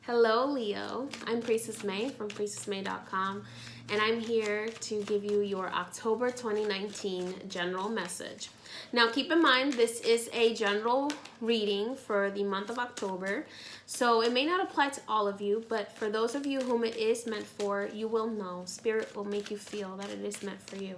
Hello, Leo. I'm Priestess May from priestessmay.com, and I'm here to give you your October 2019 general message. Now, keep in mind, this is a general reading for the month of October, so it may not apply to all of you, but for those of you whom it is meant for, you will know. Spirit will make you feel that it is meant for you.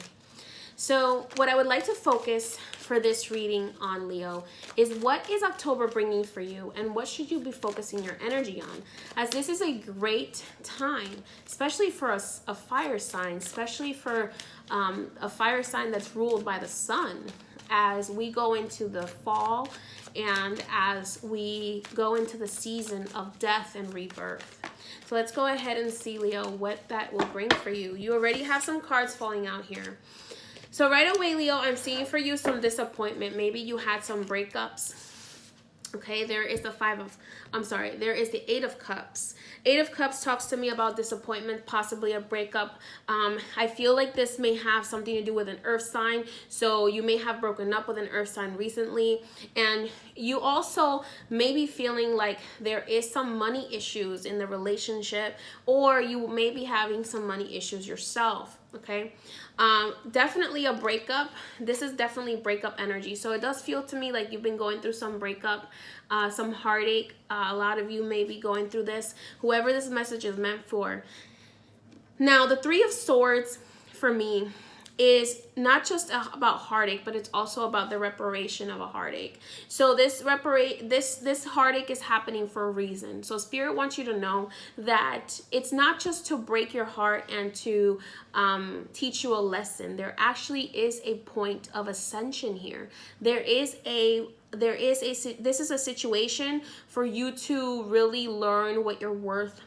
So what I would like to focus for this reading on, Leo, is what is October bringing for you and what should you be focusing your energy on? As this is a great time, especially for a fire sign, especially for a fire sign that's ruled by the sun, as we go into the fall and as we go into the season of death and rebirth. So let's go ahead and see, Leo, what that will bring for you. You already have some cards falling out here. So right away, Leo, I'm seeing for you some disappointment. Maybe you had some breakups. Okay, there is the Eight of Cups. Eight of Cups talks to me about disappointment, possibly a breakup. I feel like this may have something to do with an earth sign. So you may have broken up with an earth sign recently. And you also may be feeling like there is some money issues in the relationship, or you may be having some money issues yourself. Okay, definitely a breakup. This is definitely breakup energy. So it does feel to me like you've been going through some breakup, some heartache. A lot of you may be going through this, whoever this message is meant for. Now, the Three of Swords for me is not just about heartache, but it's also about the reparation of a heartache. So this heartache is happening for a reason. So Spirit wants you to know that it's not just to break your heart and to teach you a lesson. There actually is a point of ascension here. This is a situation for you to really learn what you're worth,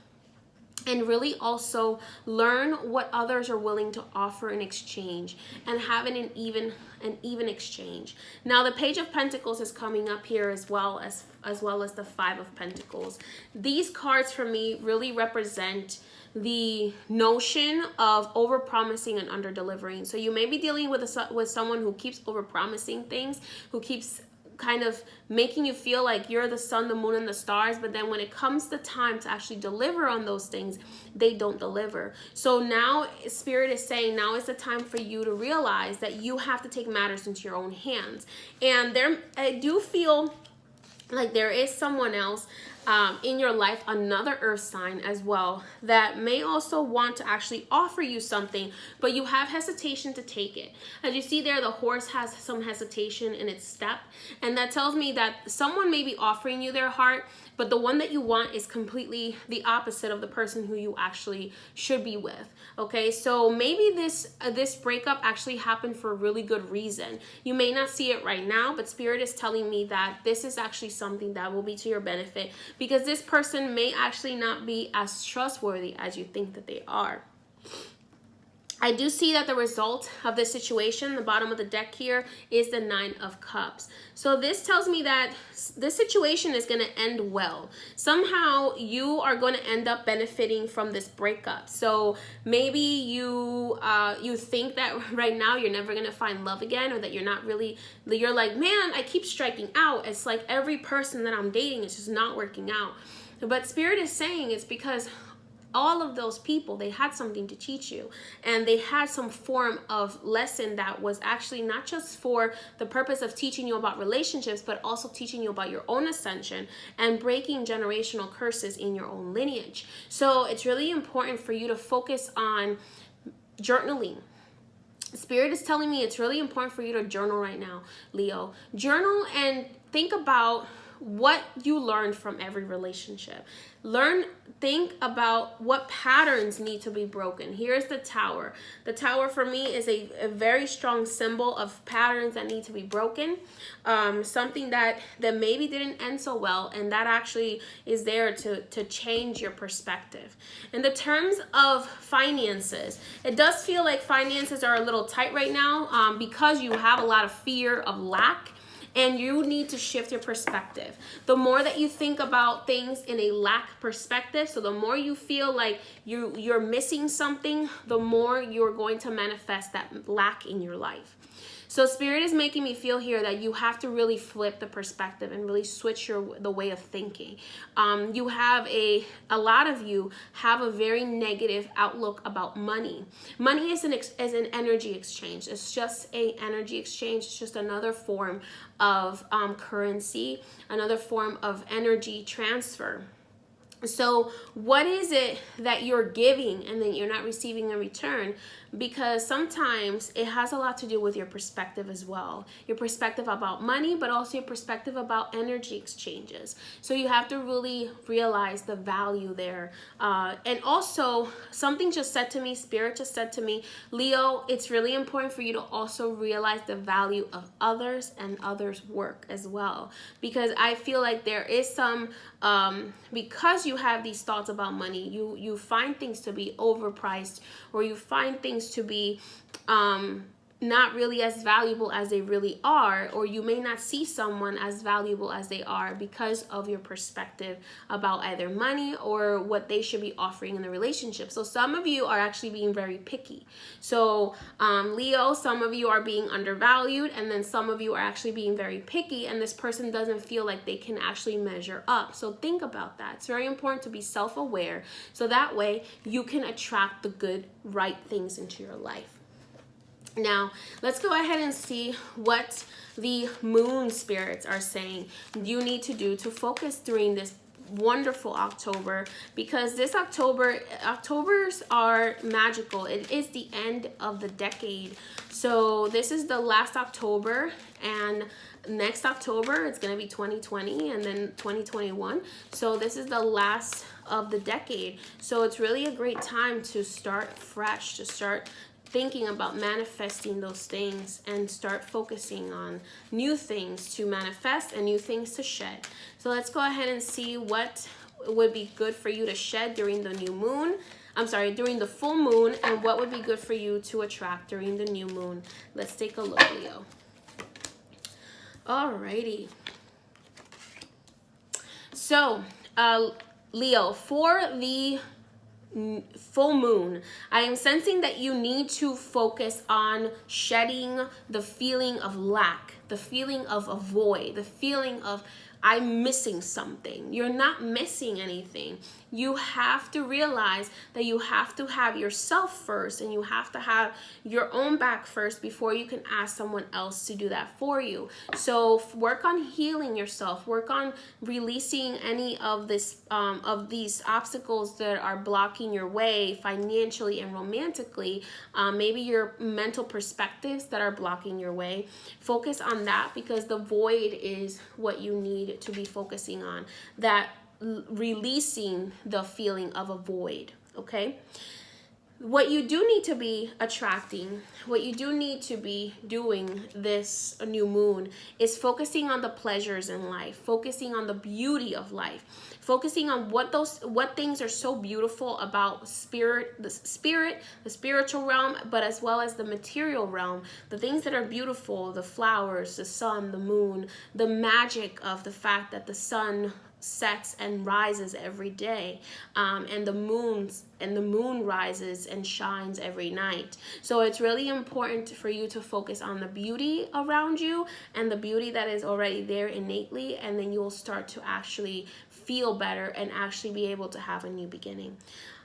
and really also learn what others are willing to offer in exchange, and having an even exchange. Now, the Page of Pentacles is coming up here as well as the Five of Pentacles. These cards for me really represent the notion of over-promising and under-delivering. So you may be dealing with someone who keeps over-promising things, who keeps kind of making you feel like you're the sun, the moon, and the stars, but then when it comes the time to actually deliver on those things, they don't deliver. So now Spirit is saying now is the time for you to realize that you have to take matters into your own hands. And I do feel like there is someone else in your life, another earth sign as well, that may also want to actually offer you something, but you have hesitation to take it. As you see there, the horse has some hesitation in its step, and that tells me that someone may be offering you their heart, but the one that you want is completely the opposite of the person who you actually should be with. Okay, so maybe this breakup actually happened for a really good reason. You may not see it right now, but Spirit is telling me that this is actually something that will be to your benefit, because this person may actually not be as trustworthy as you think that they are. I do see that the result of this situation, the bottom of the deck here, is the Nine of Cups. So this tells me that this situation is going to end well. Somehow you are going to end up benefiting from this breakup. So maybe you think that right now you're never going to find love again, or that you're like, man, I keep striking out. It's like every person that I'm dating is just not working out. But Spirit is saying it's because all of those people, they had something to teach you, and they had some form of lesson that was actually not just for the purpose of teaching you about relationships, but also teaching you about your own ascension and breaking generational curses in your own lineage. So it's really important for you to focus on journaling. Spirit is telling me it's really important for you to journal right now, Leo. Journal and think about what you learned from every relationship. Think about what patterns need to be broken. Here's the Tower. The Tower for me is a very strong symbol of patterns that need to be broken. Something that maybe didn't end so well, and that actually is there to change your perspective. In the terms of finances, it does feel like finances are a little tight right now because you have a lot of fear of lack. And you need to shift your perspective. The more that you think about things in a lack perspective, so the more you feel like you're missing something, the more you're going to manifest that lack in your life. So Spirit is making me feel here that you have to really flip the perspective and really switch the way of thinking. You have a lot of you have a very negative outlook about money. Money is an energy exchange. It's just an energy exchange. It's just another form of currency, another form of energy transfer. So what is it that you're giving and then you're not receiving in return? Because sometimes it has a lot to do with your perspective as well. Your perspective about money, but also your perspective about energy exchanges. So you have to really realize the value there. And also, something just said to me, Spirit just said to me, Leo, it's really important for you to also realize the value of others and others' work as well. Because I feel like there is some, because you have these thoughts about money, you find things to be overpriced, or you find things to be not really as valuable as they really are, or you may not see someone as valuable as they are because of your perspective about either money or what they should be offering in the relationship. So some of you are actually being very picky. So Leo, some of you are being undervalued, and then some of you are actually being very picky, and this person doesn't feel like they can actually measure up. So think about that. It's very important to be self-aware, so that way you can attract the good, right things into your life. Now, let's go ahead and see what the moon spirits are saying you need to do to focus during this wonderful October, because this Octobers are magical. It is the end of the decade. So this is the last October, and next October it's going to be 2020 and then 2021. So this is the last of the decade. So it's really a great time to start fresh, to start thinking about manifesting those things and start focusing on new things to manifest and new things to shed. So let's go ahead and see what would be good for you to shed during the new moon. During the full moon, and what would be good for you to attract during the new moon. Let's take a look, Leo. Alrighty. So, Leo, for the full moon, I am sensing that you need to focus on shedding the feeling of lack, the feeling of a void, the feeling of I'm missing something. You're not missing anything. You have to realize that you have to have yourself first, and you have to have your own back first before you can ask someone else to do that for you. So work on healing yourself. Work on releasing any of these obstacles that are blocking your way financially and romantically. Maybe your mental perspectives that are blocking your way. Focus on that, because the void is what you need to be focusing on. That releasing the feeling of a void. Okay, what you do need to be attracting, what you do need to be doing this new moon is focusing on the pleasures in life, focusing on the beauty of life, focusing on what things are so beautiful about the spiritual realm, but as well as the material realm. The things that are beautiful, the flowers, the sun, the moon, the magic of the fact that the sun sets and rises every day, and the moon rises and shines every night. So it's really important for you to focus on the beauty around you and the beauty that is already there innately, and then you'll start to actually feel better and actually be able to have a new beginning.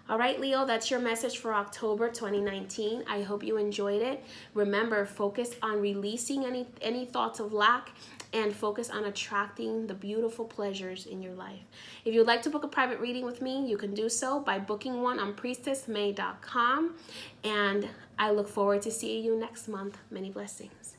All right, Leo, that's your message for October 2019. I hope you enjoyed it. Remember, focus on releasing any thoughts of lack, and focus on attracting the beautiful pleasures in your life. If you'd like to book a private reading with me, you can do so by booking one on priestessmay.com. And I look forward to seeing you next month. Many blessings.